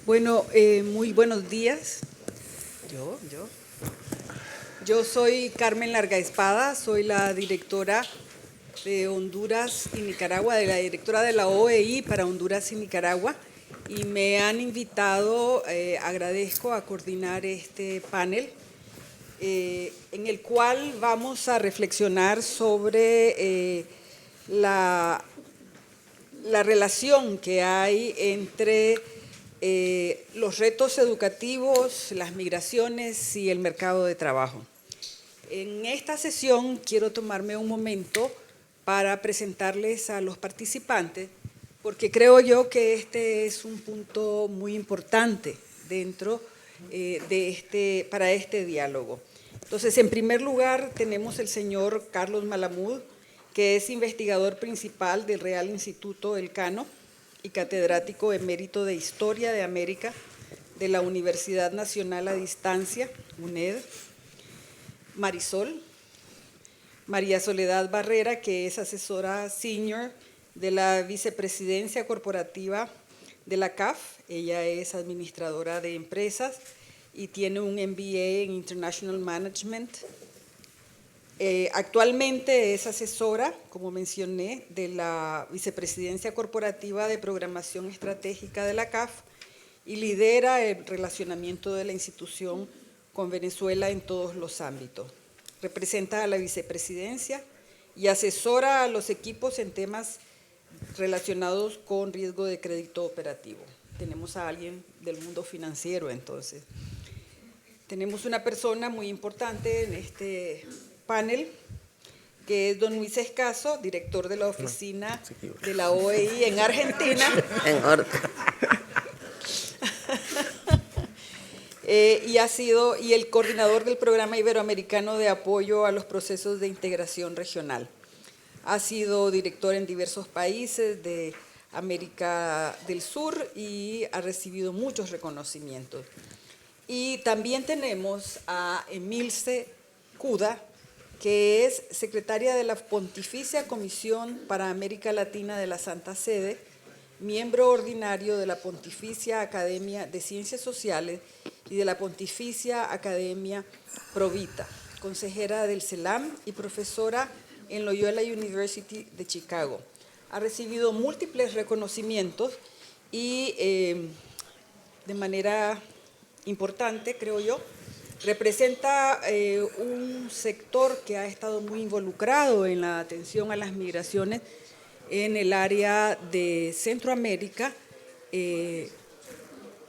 Bueno, muy buenos días. Yo soy Carmen Larga Espada, soy la directora de Honduras y Nicaragua, de la directora de la OEI para Honduras y Nicaragua, y me han invitado, agradezco, a coordinar este panel, en el cual vamos a reflexionar sobre la relación que hay entre los retos educativos, las migraciones y el mercado de trabajo. En esta sesión quiero tomarme un momento para presentarles a los participantes, porque creo yo que este es un punto muy importante dentro para este diálogo. Entonces, en primer lugar, tenemos el señor Carlos Malamud, que es investigador principal del Real Instituto Elcano y catedrático emérito de Historia de América de la Universidad Nacional a Distancia, UNED. María Soledad Barrera, que es asesora senior de la vicepresidencia corporativa de la CAF. Ella es administradora de empresas y tiene un MBA en International Management. Actualmente es asesora, como mencioné, de la vicepresidencia corporativa de programación estratégica de la CAF y lidera el relacionamiento de la institución con Venezuela en todos los ámbitos. Representa a la vicepresidencia y asesora a los equipos en temas relacionados con riesgo de crédito operativo. Tenemos a alguien del mundo financiero, entonces. Tenemos una persona muy importante en este panel, que es don Luis Escaso, director de la oficina de la OEI en Argentina. En orden. Y el coordinador del Programa Iberoamericano de Apoyo a los Procesos de Integración Regional. Ha sido director en diversos países de América del Sur y ha recibido muchos reconocimientos. Y también tenemos a Emilce Cuda, que es secretaria de la Pontificia Comisión para América Latina de la Santa Sede, miembro ordinario de la Pontificia Academia de Ciencias Sociales y de la Pontificia Academia Provita, consejera del CELAM y profesora en Loyola University de Chicago. Ha recibido múltiples reconocimientos y de manera importante, creo yo, representa un sector que ha estado muy involucrado en la atención a las migraciones en el área de Centroamérica,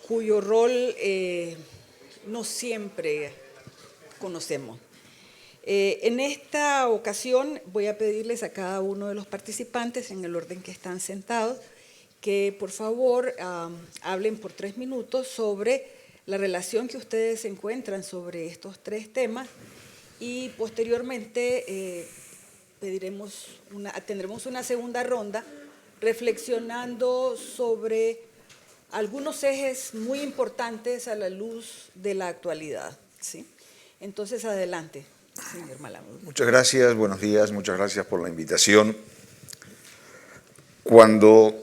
cuyo rol no siempre conocemos. En esta ocasión voy a pedirles a cada uno de los participantes, en el orden que están sentados, que por favor hablen por 3 minutos sobre la relación que ustedes encuentran sobre estos 3 temas y posteriormente tendremos una segunda ronda reflexionando sobre algunos ejes muy importantes a la luz de la actualidad, ¿sí? Entonces, adelante, señor Malamud. Muchas gracias, buenos días, muchas gracias por la invitación. Cuando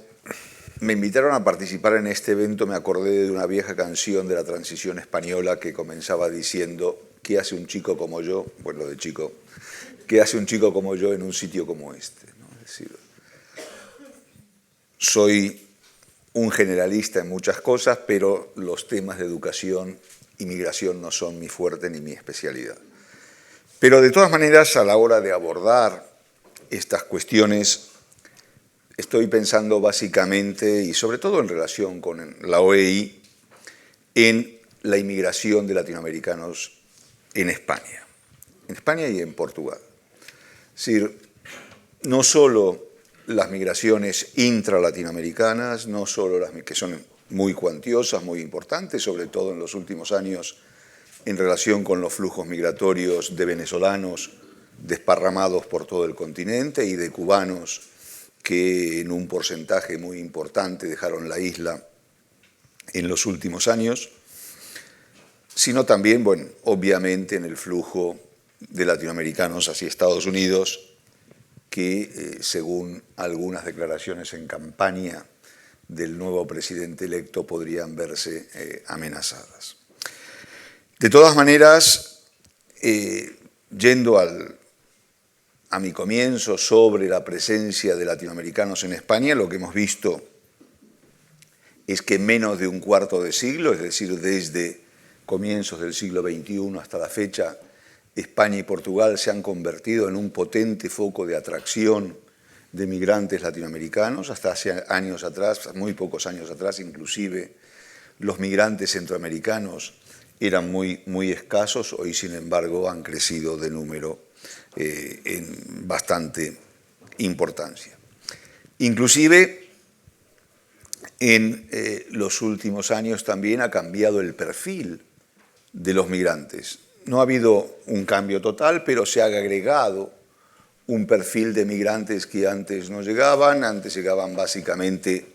me invitaron a participar en este evento me acordé de una vieja canción de la transición española que comenzaba diciendo: ¿qué hace un chico como yo? Bueno, de chico. ¿Qué hace un chico como yo en un sitio como este? ¿No? Es decir, soy un generalista en muchas cosas, pero los temas de educación y migración no son mi fuerte ni mi especialidad. Pero de todas maneras, a la hora de abordar estas cuestiones, estoy pensando básicamente, y sobre todo en relación con la OEI, en la inmigración de latinoamericanos en España y en Portugal. Es decir, no solo las migraciones intralatinoamericanas, no solo las que son muy cuantiosas, muy importantes, sobre todo en los últimos años en relación con los flujos migratorios de venezolanos desparramados por todo el continente y de cubanos que en un porcentaje muy importante dejaron la isla en los últimos años, sino también, bueno, obviamente en el flujo de latinoamericanos hacia Estados Unidos, que según algunas declaraciones en campaña del nuevo presidente electo podrían verse amenazadas. De todas maneras, yendo a mi comienzo sobre la presencia de latinoamericanos en España, lo que hemos visto es que en menos de un cuarto de siglo, es decir, desde comienzos del siglo XXI hasta la fecha, España y Portugal se han convertido en un potente foco de atracción de migrantes latinoamericanos. Hasta hace años atrás, muy pocos años atrás, inclusive los migrantes centroamericanos eran muy escasos. Hoy, sin embargo, han crecido de número en bastante importancia. Inclusive, en los últimos años también ha cambiado el perfil de los migrantes. No ha habido un cambio total, pero se ha agregado un perfil de migrantes que antes no llegaban. Antes llegaban básicamente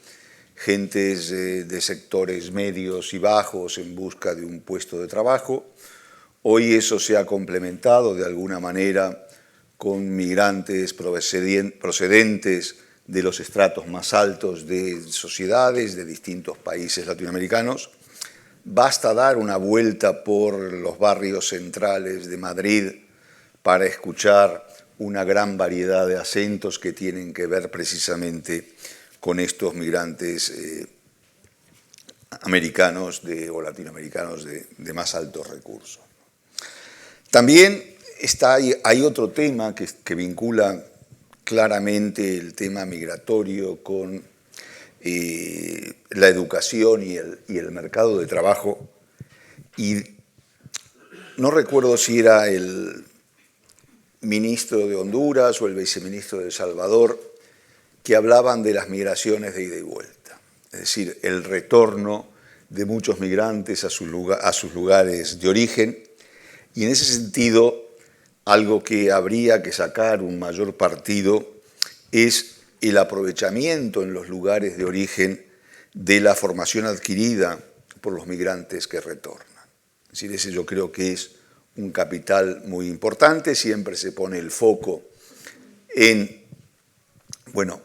gentes de sectores medios y bajos en busca de un puesto de trabajo. Hoy eso se ha complementado de alguna manera con migrantes procedentes de los estratos más altos de sociedades de distintos países latinoamericanos. Basta dar una vuelta por los barrios centrales de Madrid para escuchar una gran variedad de acentos que tienen que ver precisamente con estos migrantes americanos o latinoamericanos de más altos recursos. También hay otro tema que vincula claramente el tema migratorio con la educación y el mercado de trabajo, y no recuerdo si era el ministro de Honduras o el viceministro de El Salvador que hablaban de las migraciones de ida y vuelta, es decir, el retorno de muchos migrantes a sus lugares de origen, y en ese sentido algo que habría que sacar un mayor partido es el aprovechamiento en los lugares de origen de la formación adquirida por los migrantes que retornan. Es decir, ese yo creo que es un capital muy importante. Siempre se pone el foco en, bueno,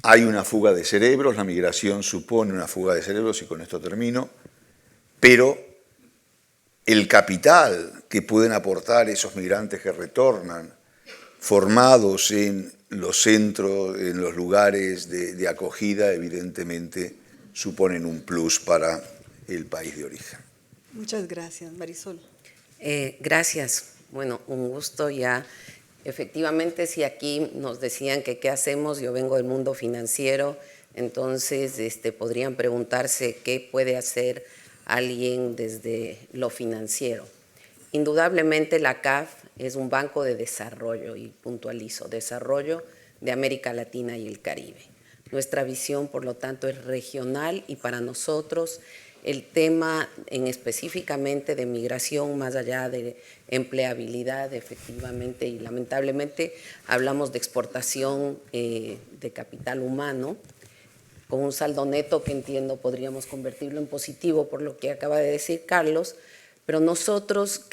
hay una fuga de cerebros, la migración supone una fuga de cerebros, y con esto termino, pero el capital que pueden aportar esos migrantes que retornan, formados en los centros, en los lugares de acogida, evidentemente suponen un plus para el país de origen. Muchas gracias, Marisol. Gracias. Bueno, un gusto ya. Efectivamente, si aquí nos decían que qué hacemos, yo vengo del mundo financiero, entonces podrían preguntarse qué puede hacer alguien desde lo financiero. Indudablemente la CAF es un banco de desarrollo, y puntualizo, desarrollo de América Latina y el Caribe. Nuestra visión, por lo tanto, es regional, y para nosotros el tema específicamente de migración, más allá de empleabilidad, efectivamente, y lamentablemente hablamos de exportación de capital humano, con un saldo neto que entiendo podríamos convertirlo en positivo por lo que acaba de decir Carlos, pero nosotros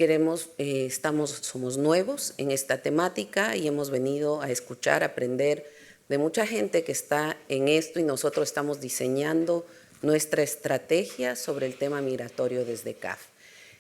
somos nuevos en esta temática y hemos venido a escuchar, a aprender de mucha gente que está en esto, y nosotros estamos diseñando nuestra estrategia sobre el tema migratorio desde CAF.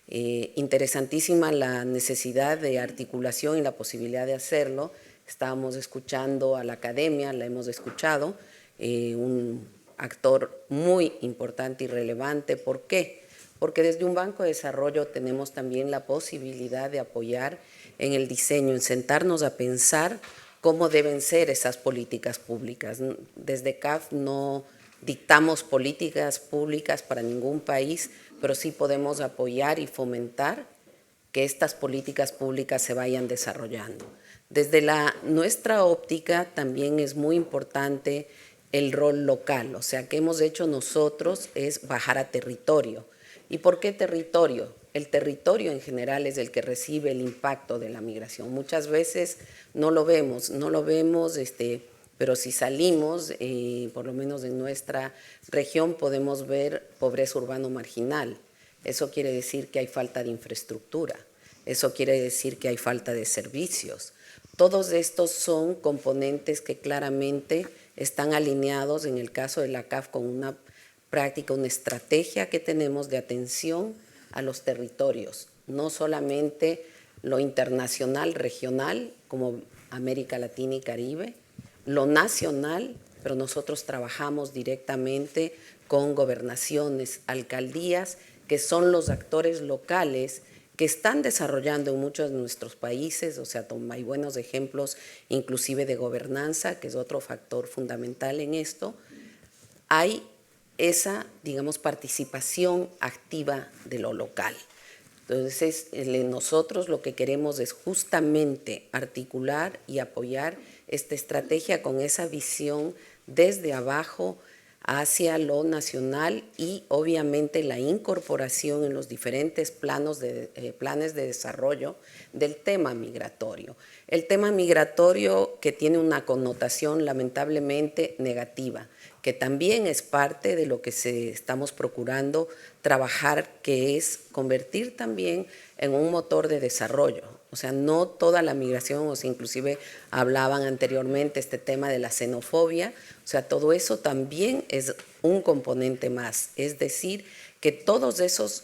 Interesantísima la necesidad de articulación y la posibilidad de hacerlo. Estábamos escuchando a la academia, la hemos escuchado, un actor muy importante y relevante. ¿Por qué? Porque desde un banco de desarrollo tenemos también la posibilidad de apoyar en el diseño, en sentarnos a pensar cómo deben ser esas políticas públicas. Desde CAF no dictamos políticas públicas para ningún país, pero sí podemos apoyar y fomentar que estas políticas públicas se vayan desarrollando. Desde nuestra óptica también es muy importante el rol local, o sea, que hemos hecho nosotros es bajar a territorio. ¿Y por qué territorio? El territorio en general es el que recibe el impacto de la migración. Muchas veces no lo vemos, pero si salimos, por lo menos en nuestra región, podemos ver pobreza urbano marginal. Eso quiere decir que hay falta de infraestructura, eso quiere decir que hay falta de servicios. Todos estos son componentes que claramente están alineados, en el caso de la CAF, con una práctica, una estrategia que tenemos de atención a los territorios, no solamente lo internacional, regional, como América Latina y Caribe, lo nacional, pero nosotros trabajamos directamente con gobernaciones, alcaldías, que son los actores locales que están desarrollando en muchos de nuestros países, o sea, hay buenos ejemplos inclusive de gobernanza, que es otro factor fundamental en esto. Hay esa, digamos, participación activa de lo local. Entonces, nosotros lo que queremos es justamente articular y apoyar esta estrategia con esa visión desde abajo hacia lo nacional y obviamente la incorporación en los diferentes planes de desarrollo del tema migratorio. El tema migratorio que tiene una connotación lamentablemente negativa, que también es parte de lo que estamos procurando trabajar, que es convertir también en un motor de desarrollo. O sea, no toda la migración, o sea, inclusive hablaban anteriormente este tema de la xenofobia, o sea, todo eso también es un componente más. Es decir, que todos esos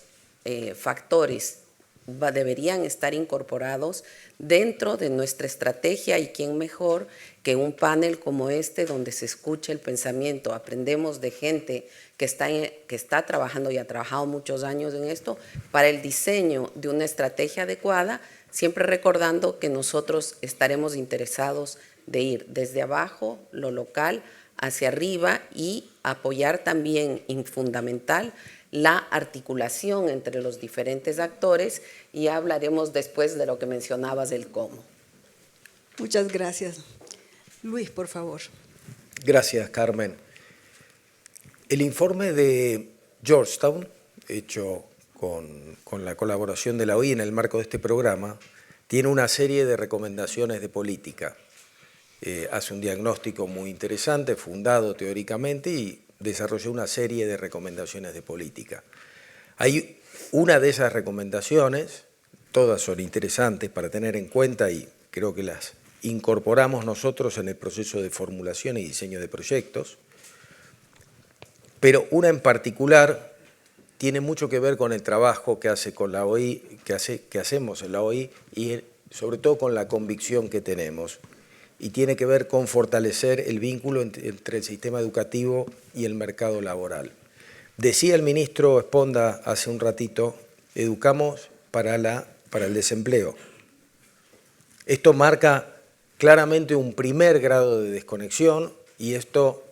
factores deberían estar incorporados dentro de nuestra estrategia, y quién mejor que un panel como este donde se escucha el pensamiento, aprendemos de gente que está trabajando y ha trabajado muchos años en esto para el diseño de una estrategia adecuada, siempre recordando que nosotros estaremos interesados de ir desde abajo, lo local, hacia arriba y apoyar también, fundamental, la articulación entre los diferentes actores, y hablaremos después de lo que mencionabas del cómo. Muchas gracias. Luis, por favor. Gracias, Carmen. El informe de Georgetown, hecho con la colaboración de la OI en el marco de este programa, tiene una serie de recomendaciones de política. Hace un diagnóstico muy interesante, fundado teóricamente, y desarrolló una serie de recomendaciones de política. Hay una de esas recomendaciones, todas son interesantes para tener en cuenta y creo que las incorporamos nosotros en el proceso de formulación y diseño de proyectos, pero una en particular tiene mucho que ver con el trabajo que hace con la OI, que hacemos en la OI, y sobre todo con la convicción que tenemos, y tiene que ver con fortalecer el vínculo entre el sistema educativo y el mercado laboral. Decía el ministro Esponda hace un ratito, educamos para el desempleo. Esto marca claramente un primer grado de desconexión, y esto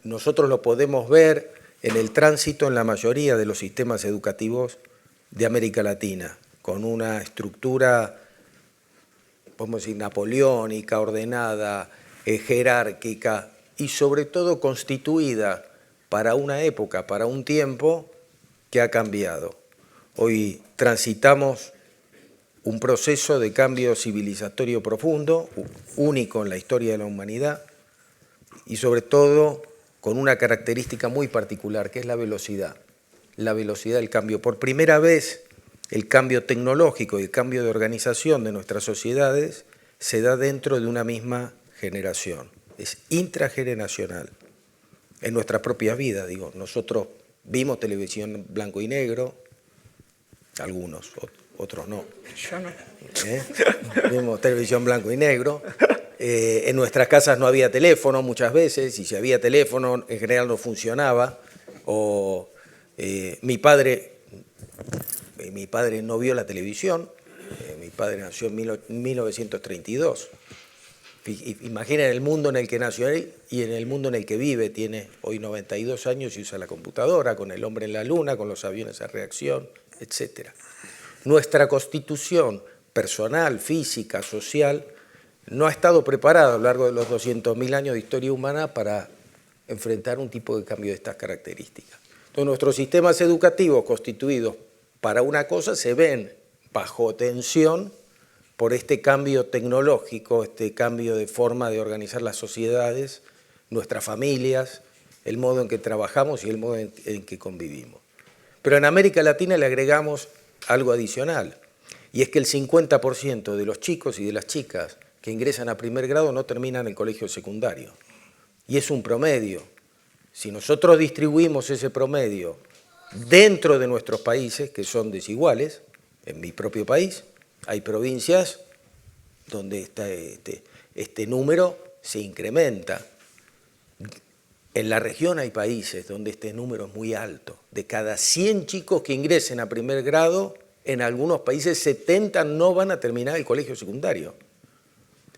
nosotros lo podemos ver en el tránsito en la mayoría de los sistemas educativos de América Latina, con una estructura, podemos decir, napoleónica, ordenada, jerárquica y sobre todo constituida para una época, para un tiempo que ha cambiado. Hoy transitamos un proceso de cambio civilizatorio profundo, único en la historia de la humanidad, y sobre todo con una característica muy particular, que es la velocidad del cambio. Por primera vez, el cambio tecnológico y el cambio de organización de nuestras sociedades se da dentro de una misma generación, es intrageneracional. En nuestra propia vida, digo, nosotros vimos televisión blanco y negro, algunos, otros no. Yo no. Vimos televisión blanco y negro. En nuestras casas no había teléfono muchas veces, y si había teléfono en general no funcionaba. Mi padre no vio la televisión, mi padre nació en 1932. Imaginen el mundo en el que nació él y en el mundo en el que vive. Tiene hoy 92 años y usa la computadora, con el hombre en la luna, con los aviones a reacción, etc. Nuestra constitución personal, física, social, no ha estado preparada a lo largo de los 200.000 años de historia humana para enfrentar un tipo de cambio de estas características. Entonces, nuestros sistemas educativos constituidos para una cosa se ven bajo tensión por este cambio tecnológico, este cambio de forma de organizar las sociedades, nuestras familias, el modo en que trabajamos y el modo en que convivimos. Pero en América Latina le agregamos algo adicional, y es que el 50% de los chicos y de las chicas que ingresan a primer grado no terminan el colegio secundario. y es un promedio. Si nosotros distribuimos ese promedio dentro de nuestros países, que son desiguales, en mi propio país hay provincias donde este número se incrementa. En la región hay países donde este número es muy alto. De cada 100 chicos que ingresen a primer grado, en algunos países 70 no van a terminar el colegio secundario.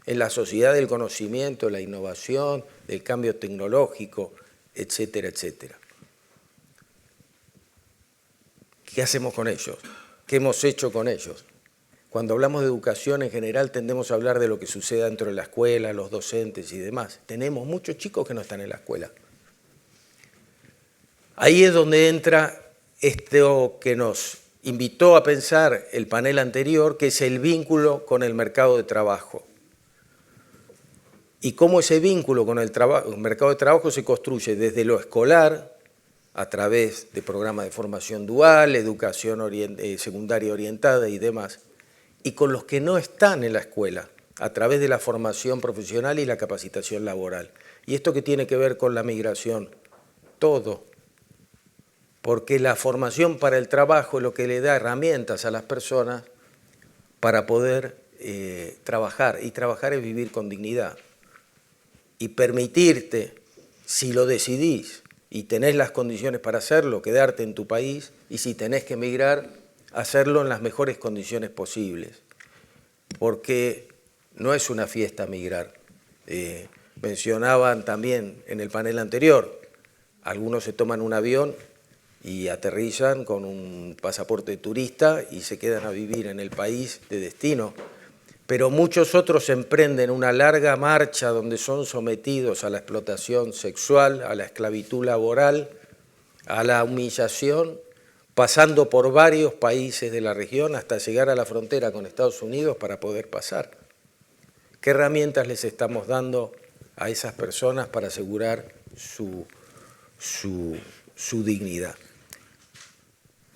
En la sociedad del conocimiento, la innovación, del cambio tecnológico, etcétera, etcétera. ¿Qué hacemos con ellos? ¿Qué hemos hecho con ellos? Cuando hablamos de educación en general tendemos a hablar de lo que sucede dentro de la escuela, los docentes y demás. Tenemos muchos chicos que no están en la escuela. Ahí es donde entra esto que nos invitó a pensar el panel anterior, que es el vínculo con el mercado de trabajo. Y cómo ese vínculo con el mercado de trabajo se construye desde lo escolar, a través de programas de formación dual, educación secundaria orientada y demás, y con los que no están en la escuela, a través de la formación profesional y la capacitación laboral. ¿Y esto qué tiene que ver con la migración? Todo. Porque la formación para el trabajo es lo que le da herramientas a las personas para poder trabajar, y trabajar es vivir con dignidad. Y permitirte, si lo decidís y tenés las condiciones para hacerlo, quedarte en tu país, y si tenés que emigrar, hacerlo en las mejores condiciones posibles. Porque no es una fiesta migrar. Mencionaban también en el panel anterior, algunos se toman un avión y aterrizan con un pasaporte de turista y se quedan a vivir en el país de destino. Pero muchos otros emprenden una larga marcha donde son sometidos a la explotación sexual, a la esclavitud laboral, a la humillación, pasando por varios países de la región hasta llegar a la frontera con Estados Unidos para poder pasar. ¿Qué herramientas les estamos dando a esas personas para asegurar su dignidad?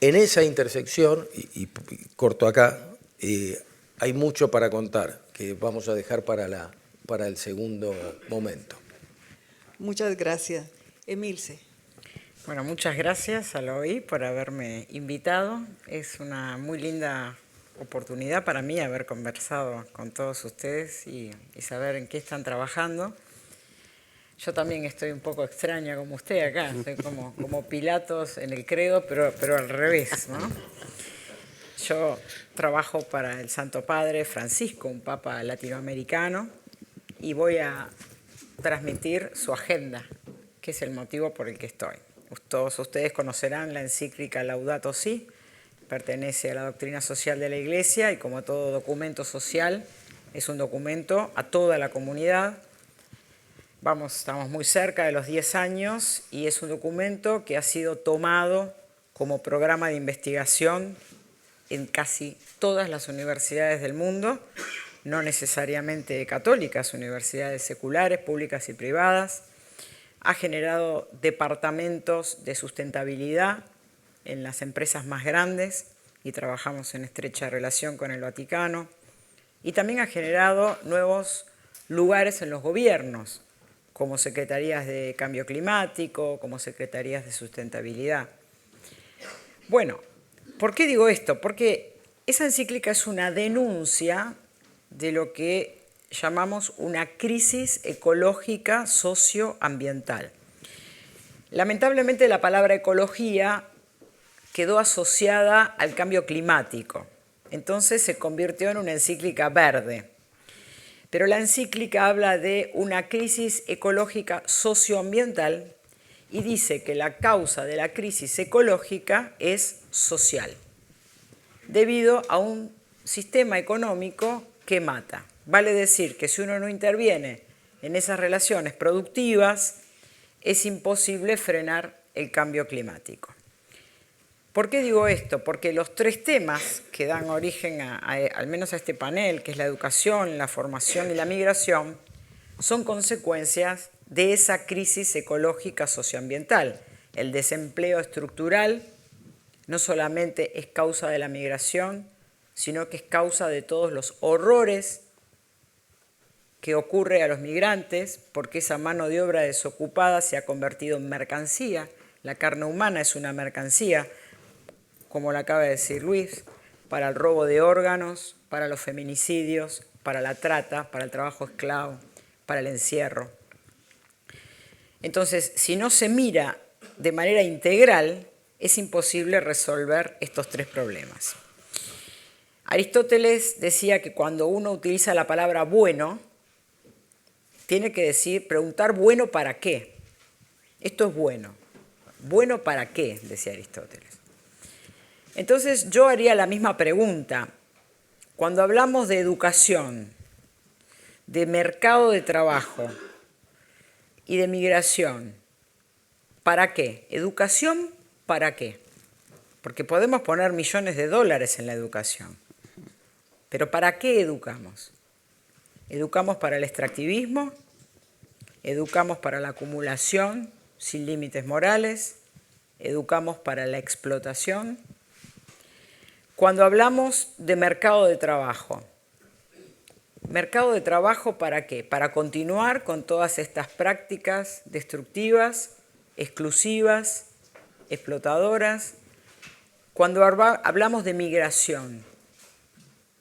En esa intersección, y corto acá, hay mucho para contar, que vamos a dejar para el segundo momento. Muchas gracias. Emilce. Bueno, muchas gracias a la OI por haberme invitado. Es una muy linda oportunidad para mí haber conversado con todos ustedes y saber en qué están trabajando. Yo también estoy un poco extraña como usted acá, soy como Pilatos en el credo, pero al revés, ¿no? Yo trabajo para el Santo Padre Francisco, un papa latinoamericano, y voy a transmitir su agenda, que es el motivo por el que estoy. Todos ustedes conocerán la encíclica Laudato Si, pertenece a la doctrina social de la Iglesia y como todo documento social es un documento a toda la comunidad. Estamos muy cerca de los 10 años y es un documento que ha sido tomado como programa de investigación en casi todas las universidades del mundo, no necesariamente católicas, universidades seculares, públicas y privadas. Ha generado departamentos de sustentabilidad en las empresas más grandes y trabajamos en estrecha relación con el Vaticano. Y también ha generado nuevos lugares en los gobiernos, como secretarías de cambio climático, como secretarías de sustentabilidad. Bueno, ¿por qué digo esto? Porque esa encíclica es una denuncia de lo que llamamos una crisis ecológica socioambiental. Lamentablemente la palabra ecología quedó asociada al cambio climático, entonces se convirtió en una encíclica verde. Pero la encíclica habla de una crisis ecológica socioambiental y dice que la causa de la crisis ecológica es social, debido a un sistema económico que mata. Vale decir que si uno no interviene en esas relaciones productivas, es imposible frenar el cambio climático. ¿Por qué digo esto? Porque los tres temas que dan origen al menos a este panel, que es la educación, la formación y la migración, son consecuencias de esa crisis ecológica socioambiental. El desempleo estructural no solamente es causa de la migración, sino que es causa de todos los horrores que ocurre a los migrantes, porque esa mano de obra desocupada se ha convertido en mercancía. La carne humana es una mercancía, como lo acaba de decir Luis, para el robo de órganos, para los feminicidios, para la trata, para el trabajo esclavo, para el encierro. Entonces, si no se mira de manera integral, es imposible resolver estos tres problemas. Aristóteles decía que cuando uno utiliza la palabra bueno, tiene que preguntar bueno para qué. Esto es bueno. ¿Bueno para qué?, decía Aristóteles. Entonces yo haría la misma pregunta. Cuando hablamos de educación, de mercado de trabajo y de migración, ¿para qué? ¿Educación para qué? Porque podemos poner millones de dólares en la educación. Pero ¿para qué educamos? ¿Educamos para el extractivismo? ¿Educamos para la acumulación sin límites morales? ¿Educamos para la explotación? Cuando hablamos de mercado de trabajo, ¿mercado de trabajo para qué? Para continuar con todas estas prácticas destructivas, exclusivas, explotadoras. Cuando hablamos de migración,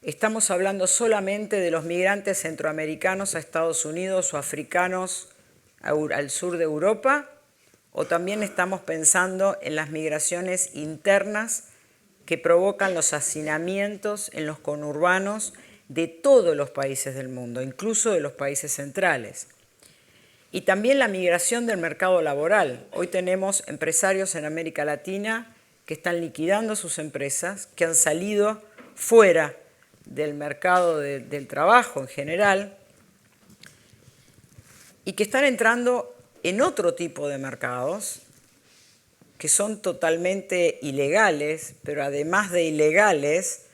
¿estamos hablando solamente de los migrantes centroamericanos a Estados Unidos o africanos al sur de Europa? ¿O también estamos pensando en las migraciones internas que provocan los hacinamientos en los conurbanos de todos los países del mundo, incluso de los países centrales? Y también la migración del mercado laboral. Hoy tenemos empresarios en América Latina que están liquidando sus empresas, que han salido fuera del mercado del trabajo en general y que están entrando en otro tipo de mercados que son totalmente ilegales, pero además de ilegales,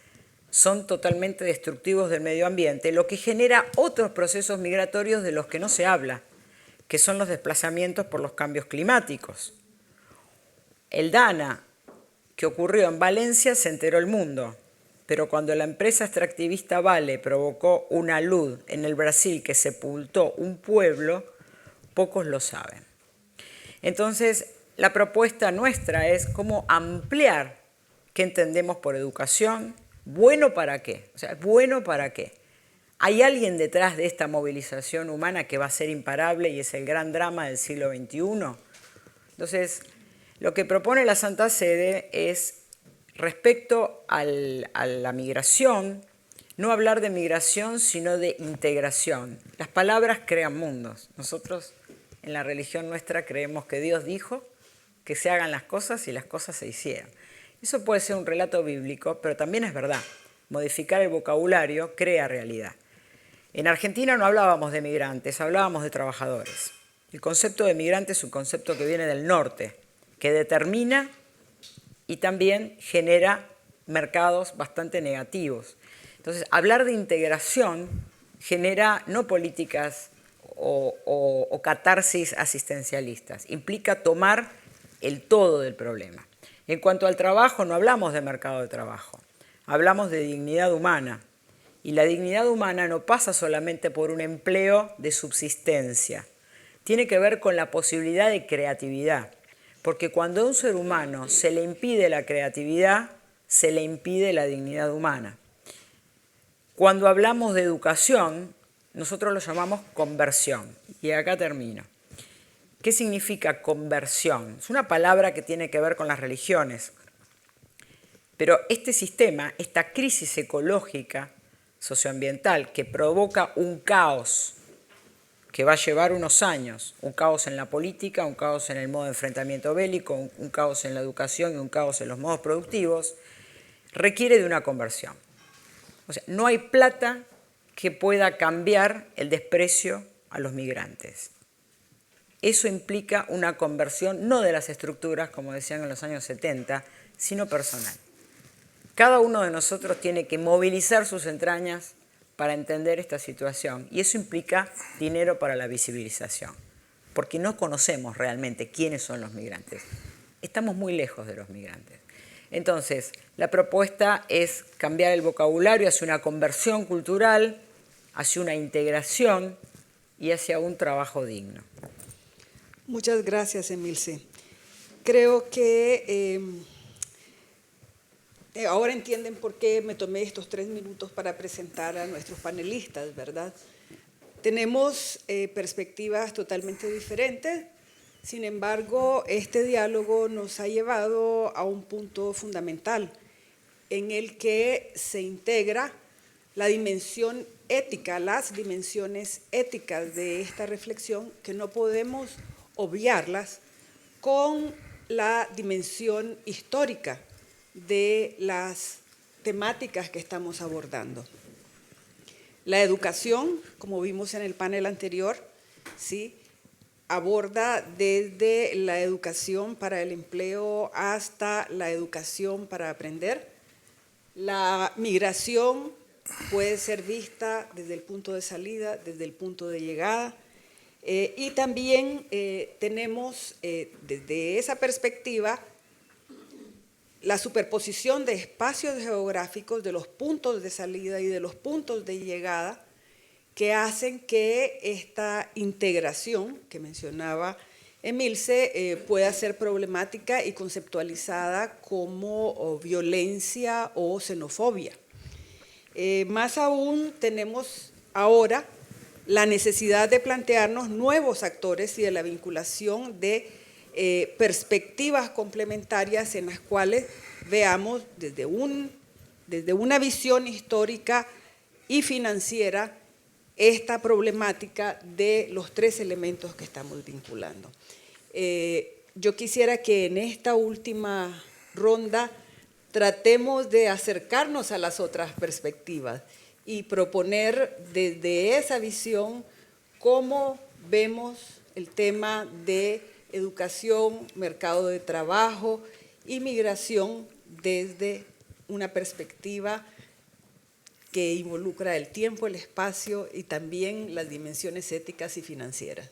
son totalmente destructivos del medio ambiente, lo que genera otros procesos migratorios de los que no se habla, que son los desplazamientos por los cambios climáticos. El Dana, que ocurrió en Valencia, se enteró el mundo, pero cuando la empresa extractivista Vale provocó una luz en el Brasil que sepultó un pueblo, pocos lo saben. Entonces, la propuesta nuestra es cómo ampliar qué entendemos por educación. ¿Bueno para qué? O sea, ¿bueno para qué? ¿Hay alguien detrás de esta movilización humana que va a ser imparable y es el gran drama del siglo XXI? Entonces, lo que propone la Santa Sede es, respecto a la migración, no hablar de migración, sino de integración. Las palabras crean mundos. Nosotros, en la religión nuestra, creemos que Dios dijo que se hagan las cosas y las cosas se hicieron. Eso puede ser un relato bíblico, pero también es verdad. Modificar el vocabulario crea realidad. En Argentina no hablábamos de migrantes, hablábamos de trabajadores. El concepto de migrante es un concepto que viene del norte, que determina y también genera mercados bastante negativos. Entonces, hablar de integración genera no políticas o catarsis asistencialistas, implica tomar el todo del problema. En cuanto al trabajo, no hablamos de mercado de trabajo, hablamos de dignidad humana. Y la dignidad humana no pasa solamente por un empleo de subsistencia, tiene que ver con la posibilidad de creatividad. Porque cuando a un ser humano se le impide la creatividad, se le impide la dignidad humana. Cuando hablamos de educación, nosotros lo llamamos conversión. Y acá termino. ¿Qué significa conversión? Es una palabra que tiene que ver con las religiones. Pero este sistema, esta crisis ecológica, socioambiental, que provoca un caos que va a llevar unos años, un caos en la política, un caos en el modo de enfrentamiento bélico, un caos en la educación y un caos en los modos productivos, requiere de una conversión. O sea, no hay plata que pueda cambiar el desprecio a los migrantes. Eso implica una conversión no de las estructuras, como decían en los años 70, sino personal. Cada uno de nosotros tiene que movilizar sus entrañas para entender esta situación, y eso implica dinero para la visibilización, porque no conocemos realmente quiénes son los migrantes. Estamos muy lejos de los migrantes. Entonces, la propuesta es cambiar el vocabulario hacia una conversión cultural, hacia una integración y hacia un trabajo digno. Muchas gracias, Emilce. Creo que ahora entienden por qué me tomé estos 3 minutos para presentar a nuestros panelistas, ¿verdad? Tenemos perspectivas totalmente diferentes, sin embargo, este diálogo nos ha llevado a un punto fundamental en el que se integra la dimensión ética, las dimensiones éticas de esta reflexión, que no podemos obviarlas, con la dimensión histórica de las temáticas que estamos abordando. La educación, como vimos en el panel anterior, ¿sí?, aborda desde la educación para el empleo hasta la educación para aprender. La migración puede ser vista desde el punto de salida, desde el punto de llegada, y también tenemos desde esa perspectiva la superposición de espacios geográficos, de los puntos de salida y de los puntos de llegada, que hacen que esta integración que mencionaba Emilce pueda ser problemática y conceptualizada como violencia o xenofobia. Más aún, tenemos ahora la necesidad de plantearnos nuevos actores y de la vinculación de perspectivas complementarias en las cuales veamos desde una visión histórica y financiera esta problemática de los 3 elementos que estamos vinculando. Yo quisiera que en esta última ronda tratemos de acercarnos a las otras perspectivas y proponer desde esa visión cómo vemos el tema de educación, mercado de trabajo y migración desde una perspectiva que involucra el tiempo, el espacio y también las dimensiones éticas y financieras.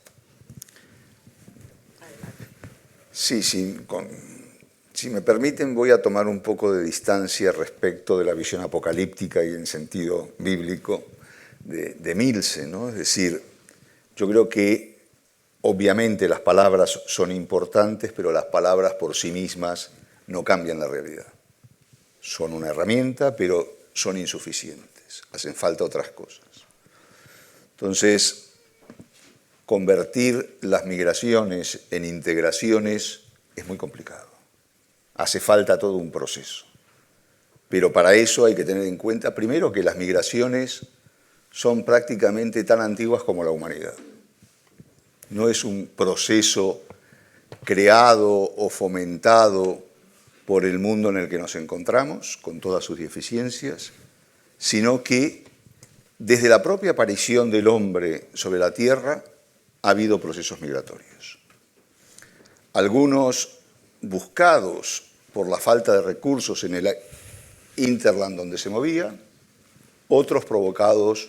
Sí, si me permiten, voy a tomar un poco de distancia respecto de la visión apocalíptica y en sentido bíblico de Milce, ¿no? Es decir, yo creo que obviamente las palabras son importantes, pero las palabras por sí mismas no cambian la realidad. Son una herramienta, pero son insuficientes, hacen falta otras cosas. Entonces, convertir las migraciones en integraciones es muy complicado. Hace falta todo un proceso. Pero para eso hay que tener en cuenta, primero, que las migraciones son prácticamente tan antiguas como la humanidad. No es un proceso creado o fomentado por el mundo en el que nos encontramos, con todas sus deficiencias, sino que desde la propia aparición del hombre sobre la tierra ha habido procesos migratorios. Algunos buscados por la falta de recursos en el hinterland donde se movía, otros provocados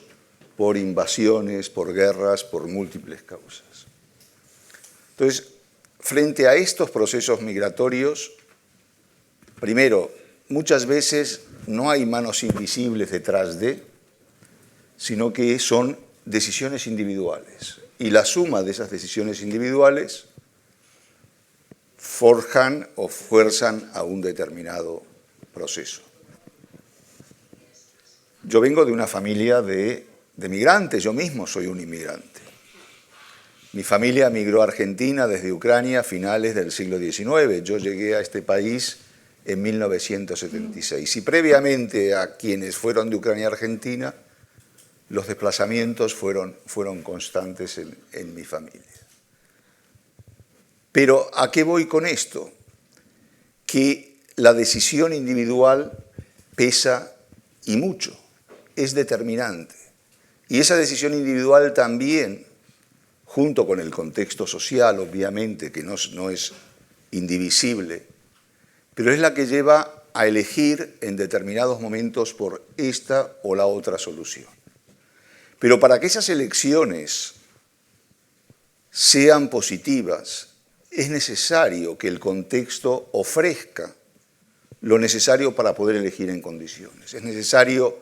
por invasiones, por guerras, por múltiples causas. Entonces, frente a estos procesos migratorios, primero, muchas veces no hay manos invisibles detrás de, sino que son decisiones individuales. Y la suma de esas decisiones individuales forjan o fuerzan a un determinado proceso. Yo vengo de una familia de migrantes, yo mismo soy un inmigrante. Mi familia migró a Argentina desde Ucrania a finales del siglo XIX. Yo llegué a este país en 1976. Y previamente a quienes fueron de Ucrania a Argentina, los desplazamientos fueron constantes en mi familia. Pero ¿a qué voy con esto? Que la decisión individual pesa y mucho, es determinante. Y esa decisión individual también, junto con el contexto social, obviamente, que no es indivisible, pero es la que lleva a elegir en determinados momentos por esta o la otra solución. Pero para que esas elecciones sean positivas, es necesario que el contexto ofrezca lo necesario para poder elegir en condiciones. Es necesario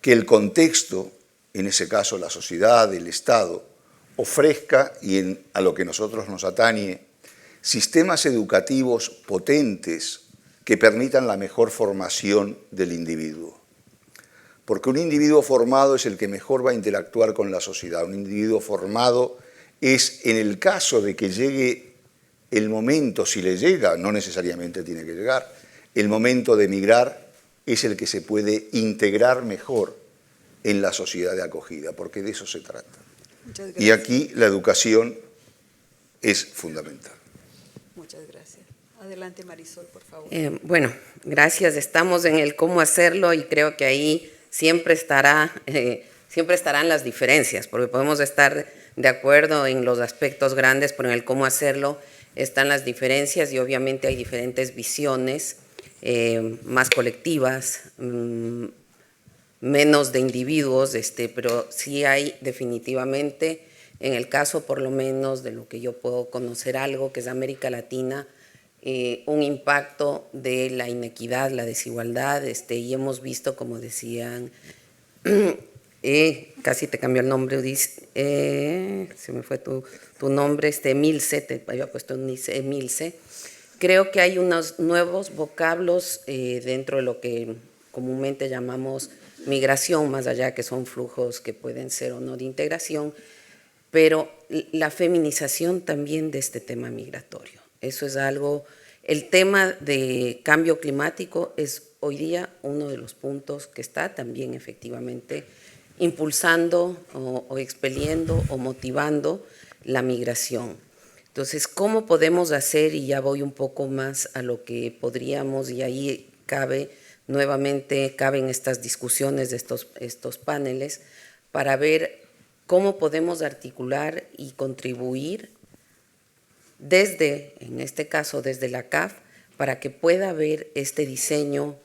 que el contexto en ese caso la sociedad, el Estado, ofrezca, y a lo que nosotros nos atañe, sistemas educativos potentes que permitan la mejor formación del individuo. Porque un individuo formado es el que mejor va a interactuar con la sociedad. Un individuo formado es, en el caso de que llegue el momento, si le llega, no necesariamente tiene que llegar, el momento de emigrar, es el que se puede integrar mejor en la sociedad de acogida, porque de eso se trata. Muchas gracias. Y aquí la educación es fundamental. Muchas gracias. Adelante, Marisol, por favor. Bueno, gracias. Estamos en el cómo hacerlo y creo que ahí siempre estarán las diferencias, porque podemos estar de acuerdo en los aspectos grandes, pero en el cómo hacerlo están las diferencias y obviamente hay diferentes visiones más colectivas, menos de individuos, pero sí hay definitivamente, en el caso por lo menos de lo que yo puedo conocer algo, que es América Latina, un impacto de la inequidad, la desigualdad, y hemos visto, como decían, casi te cambió el nombre, se me fue tu nombre, Milce, te había puesto Milce. Creo que hay unos nuevos vocablos dentro de lo que comúnmente llamamos migración, más allá que son flujos que pueden ser o no de integración, pero la feminización también de este tema migratorio. Eso es algo, el tema de cambio climático es hoy día uno de los puntos que está también efectivamente impulsando o expeliendo o motivando la migración. Entonces, ¿cómo podemos hacer? Y ya voy un poco más a lo que podríamos, y ahí caben estas discusiones de estos paneles, para ver cómo podemos articular y contribuir desde, en este caso, desde la CAF, para que pueda haber este diseño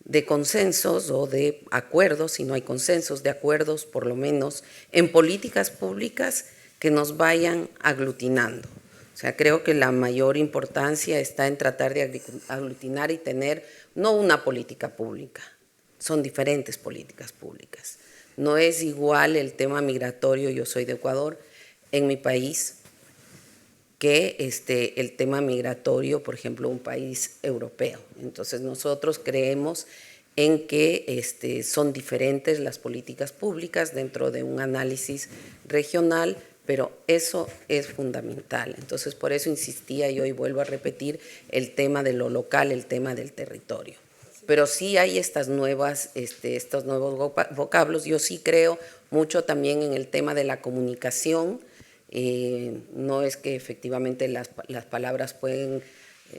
de consensos o de acuerdos, si no hay consensos, de acuerdos por lo menos en políticas públicas que nos vayan aglutinando. O sea, creo que la mayor importancia está en tratar de aglutinar y tener no una política pública, son diferentes políticas públicas. No es igual el tema migratorio, yo soy de Ecuador, en mi país, que el tema migratorio, por ejemplo, un país europeo. Entonces nosotros creemos en que son diferentes las políticas públicas dentro de un análisis regional, pero eso es fundamental. Entonces por eso insistía y hoy vuelvo a repetir el tema de lo local, el tema del territorio. Pero sí hay estos nuevos vocablos. Yo sí creo mucho también en el tema de la comunicación. No es que efectivamente las palabras pueden,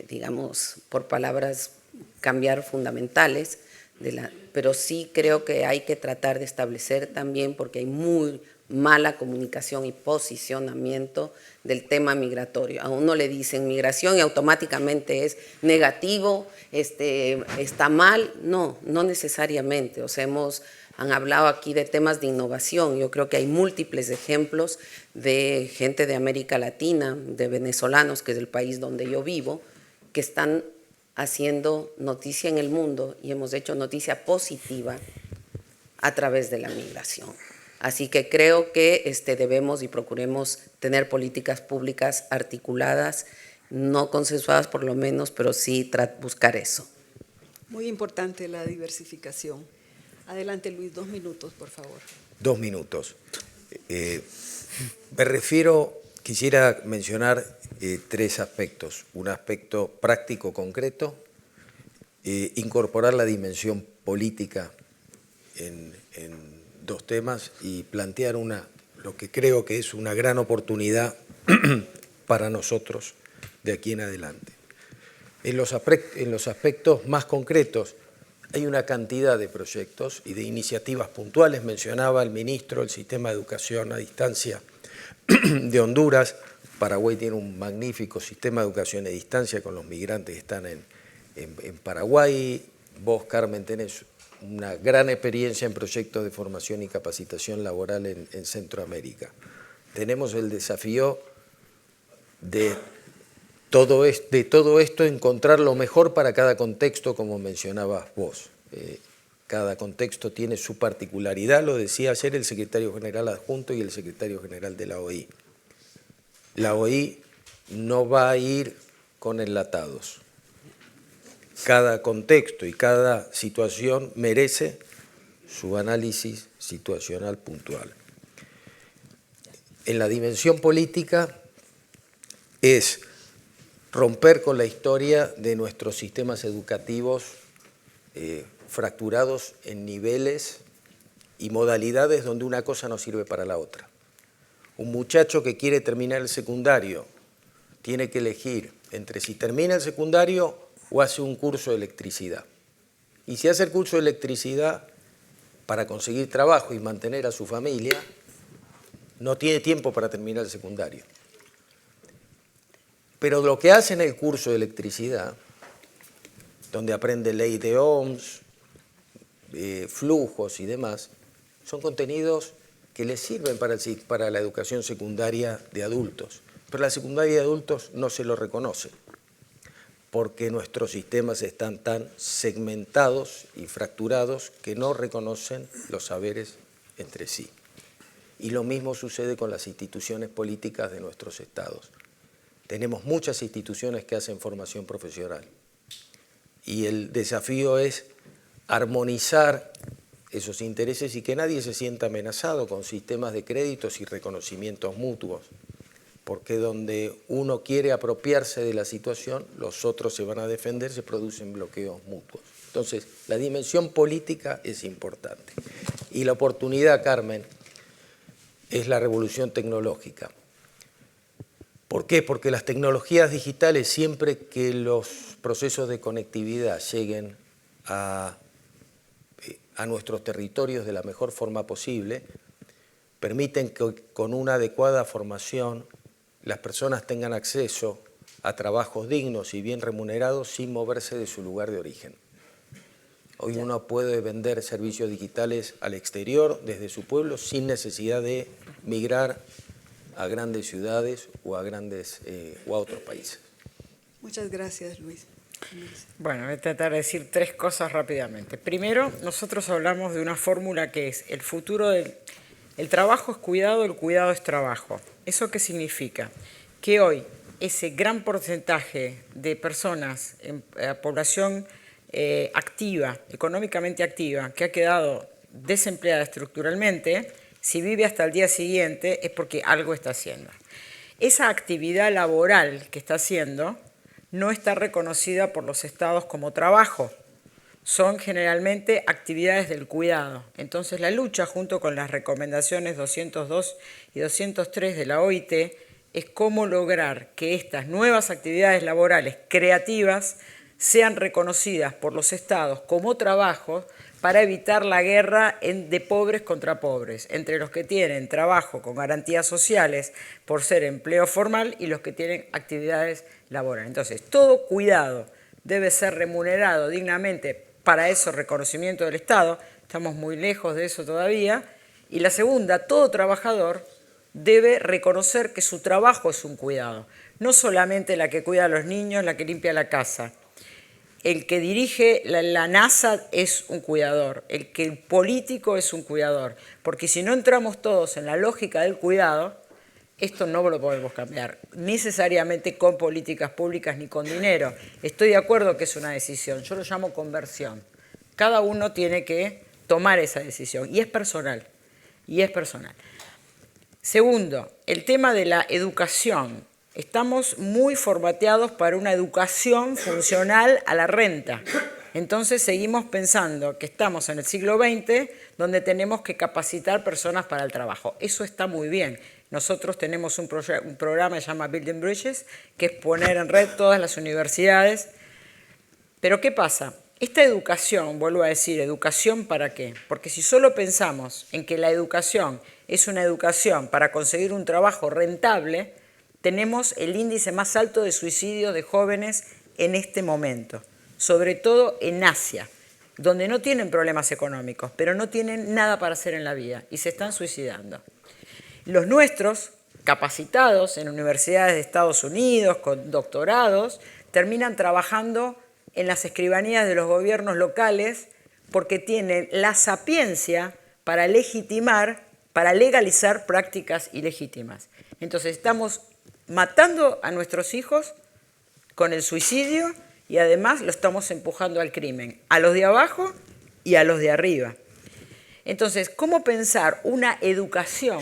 digamos, por palabras cambiar fundamentales, pero sí creo que hay que tratar de establecer también, porque hay muy mala comunicación y posicionamiento del tema migratorio. A uno le dicen migración y automáticamente es negativo, está mal. No necesariamente. O sea, han hablado aquí de temas de innovación. Yo creo que hay múltiples ejemplos de gente de América Latina, de venezolanos, que es el país donde yo vivo, que están haciendo noticia en el mundo y hemos hecho noticia positiva a través de la migración. Así que creo que debemos y procuremos tener políticas públicas articuladas, no consensuadas por lo menos, pero sí buscar eso. Muy importante la diversificación. Adelante, Luis, 2 minutos, por favor. 2 minutos. Quisiera mencionar 3 aspectos. Un aspecto práctico, concreto, incorporar la dimensión política en 2 temas y plantear lo que creo que es una gran oportunidad para nosotros de aquí en adelante. En los aspectos más concretos, hay una cantidad de proyectos y de iniciativas puntuales. Mencionaba el ministro el sistema de educación a distancia de Honduras. Paraguay tiene un magnífico sistema de educación a distancia con los migrantes que están en Paraguay. Vos, Carmen, tenés una gran experiencia en proyectos de formación y capacitación laboral en Centroamérica. Tenemos el desafío de todo esto, encontrar lo mejor para cada contexto, como mencionabas vos. Cada contexto tiene su particularidad, lo decía ayer el secretario general adjunto y el secretario general de la OI. La OI no va a ir con enlatados. Cada contexto y cada situación merece su análisis situacional puntual. En la dimensión política es romper con la historia de nuestros sistemas educativos fracturados en niveles y modalidades donde una cosa no sirve para la otra. Un muchacho que quiere terminar el secundario tiene que elegir entre si termina el secundario o hace un curso de electricidad. Y si hace el curso de electricidad para conseguir trabajo y mantener a su familia, no tiene tiempo para terminar el secundario. Pero lo que hace en el curso de electricidad, donde aprende ley de Ohms, flujos y demás, son contenidos que les sirven para la educación secundaria de adultos. Pero la secundaria de adultos no se lo reconoce, porque nuestros sistemas están tan segmentados y fracturados que no reconocen los saberes entre sí. Y lo mismo sucede con las instituciones políticas de nuestros estados. Tenemos muchas instituciones que hacen formación profesional y el desafío es armonizar esos intereses y que nadie se sienta amenazado con sistemas de créditos y reconocimientos mutuos, porque donde uno quiere apropiarse de la situación, los otros se van a defender, se producen bloqueos mutuos. Entonces, la dimensión política es importante. Y la oportunidad, Carmen, es la revolución tecnológica. ¿Por qué? Porque las tecnologías digitales, siempre que los procesos de conectividad lleguen a nuestros territorios de la mejor forma posible, permiten que con una adecuada formación las personas tengan acceso a trabajos dignos y bien remunerados sin moverse de su lugar de origen. Hoy uno puede vender servicios digitales al exterior desde su pueblo sin necesidad de migrar a grandes ciudades o a otros países. Muchas gracias, Luis. Bueno, voy a tratar de decir 3 cosas rápidamente. Primero, nosotros hablamos de una fórmula que es el futuro del trabajo es cuidado, el cuidado es trabajo. ¿Eso qué significa? Que hoy ese gran porcentaje de personas en población activa, económicamente activa, que ha quedado desempleada estructuralmente, si vive hasta el día siguiente es porque algo está haciendo. Esa actividad laboral que está haciendo no está reconocida por los estados como trabajo. Son generalmente actividades del cuidado. Entonces la lucha, junto con las recomendaciones 202 y 203 de la OIT, es cómo lograr que estas nuevas actividades laborales creativas sean reconocidas por los estados como trabajos para evitar la guerra de pobres contra pobres, entre los que tienen trabajo con garantías sociales por ser empleo formal y los que tienen actividades laborales. Entonces, todo cuidado debe ser remunerado dignamente, para eso reconocimiento del Estado, estamos muy lejos de eso todavía. Y la segunda, todo trabajador debe reconocer que su trabajo es un cuidado, no solamente la que cuida a los niños, la que limpia la casa. El que dirige la NASA es un cuidador, el político es un cuidador, porque si no entramos todos en la lógica del cuidado, esto no lo podemos cambiar, necesariamente con políticas públicas ni con dinero. Estoy de acuerdo que es una decisión, yo lo llamo conversión. Cada uno tiene que tomar esa decisión y es personal, Segundo, el tema de la educación. Estamos muy formateados para una educación funcional a la renta. Entonces seguimos pensando que estamos en el siglo XX donde tenemos que capacitar personas para el trabajo. Eso está muy bien. Nosotros tenemos un programa que se llama Building Bridges, que es poner en red todas las universidades. Pero ¿qué pasa? Esta educación, vuelvo a decir, ¿educación para qué? Porque si solo pensamos en que la educación es una educación para conseguir un trabajo rentable, tenemos el índice más alto de suicidio de jóvenes en este momento, sobre todo en Asia, donde no tienen problemas económicos, pero no tienen nada para hacer en la vida y se están suicidando. Los nuestros, capacitados en universidades de Estados Unidos, con doctorados, terminan trabajando en las escribanías de los gobiernos locales porque tienen la sapiencia para legitimar, para legalizar prácticas ilegítimas. Entonces estamos matando a nuestros hijos con el suicidio y además lo estamos empujando al crimen, a los de abajo y a los de arriba. Entonces, ¿cómo pensar una educación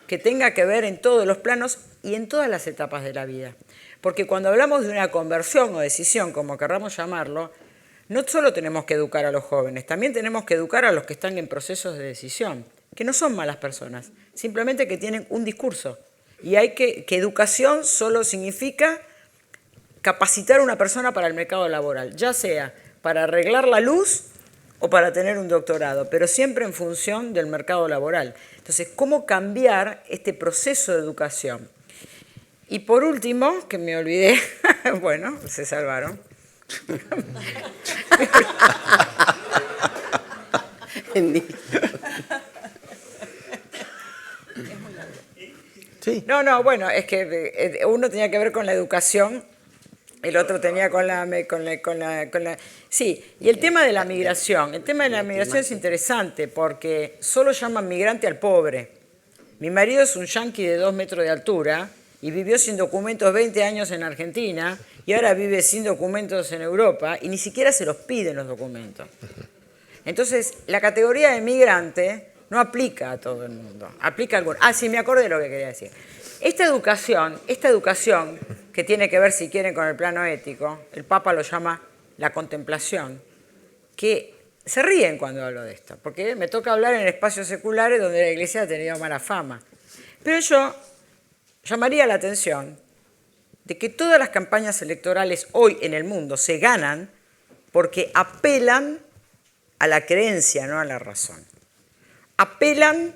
que tenga que ver en todos los planos y en todas las etapas de la vida? Porque cuando hablamos de una conversión o decisión, como querramos llamarlo, no solo tenemos que educar a los jóvenes, también tenemos que educar a los que están en procesos de decisión, que no son malas personas, simplemente que tienen un discurso. Y hay que educación solo significa capacitar a una persona para el mercado laboral, ya sea para arreglar la luz o para tener un doctorado, pero siempre en función del mercado laboral. Entonces, ¿cómo cambiar este proceso de educación? Y por último, que me olvidé, bueno, se salvaron. Sí. No, bueno, es que uno tenía que ver con la educación, el otro tenía con la... Sí, y el tema de la migración. El tema de la migración es interesante porque solo llaman migrante al pobre. Mi marido es un yanqui de 2 metros de altura y vivió sin documentos 20 años en Argentina y ahora vive sin documentos en Europa y ni siquiera se los piden los documentos. Entonces, la categoría de migrante no aplica a todo el mundo, aplica a algunos. Ah, sí, me acordé de lo que quería decir. Esta educación que tiene que ver, si quieren, con el plano ético, el Papa lo llama la contemplación, que se ríen cuando hablo de esto, porque me toca hablar en espacios seculares donde la Iglesia ha tenido mala fama. Pero yo llamaría la atención de que todas las campañas electorales hoy en el mundo se ganan porque apelan a la creencia, no a la razón. Apelan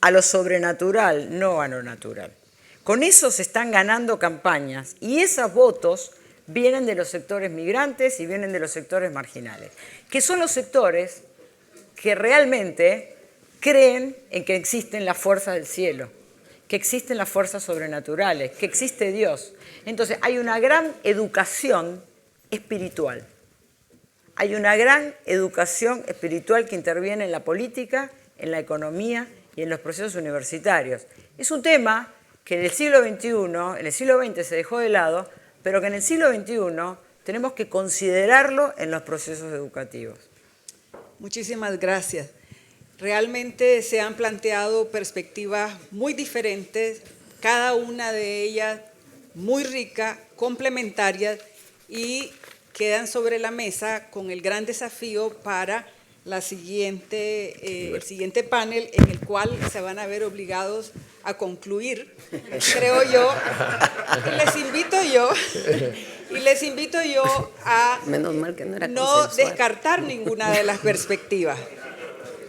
a lo sobrenatural, no a lo natural. Con eso se están ganando campañas y esos votos vienen de los sectores migrantes y vienen de los sectores marginales, que son los sectores que realmente creen en que existen las fuerzas del cielo, que existen las fuerzas sobrenaturales, que existe Dios. Entonces hay una gran educación espiritual. Hay una gran educación espiritual que interviene en la política, en la economía y en los procesos universitarios. Es un tema que en el siglo XXI, en el siglo XX se dejó de lado, pero que en el siglo XXI tenemos que considerarlo en los procesos educativos. Muchísimas gracias. Realmente se han planteado perspectivas muy diferentes, cada una de ellas muy rica, complementarias, y quedan sobre la mesa con el gran desafío para el siguiente panel, en el cual se van a ver obligados a concluir, creo yo, y les invito yo a no descartar ninguna de las perspectivas.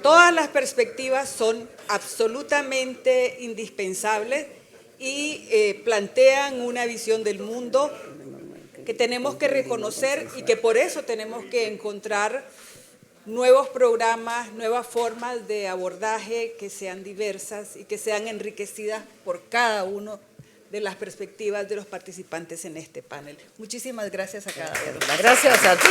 Todas las perspectivas son absolutamente indispensables y plantean una visión del mundo que tenemos que reconocer y que por eso tenemos que encontrar nuevos programas, nuevas formas de abordaje que sean diversas y que sean enriquecidas por cada uno de las perspectivas de los participantes en este panel. Muchísimas gracias a cada uno. Gracias a ti.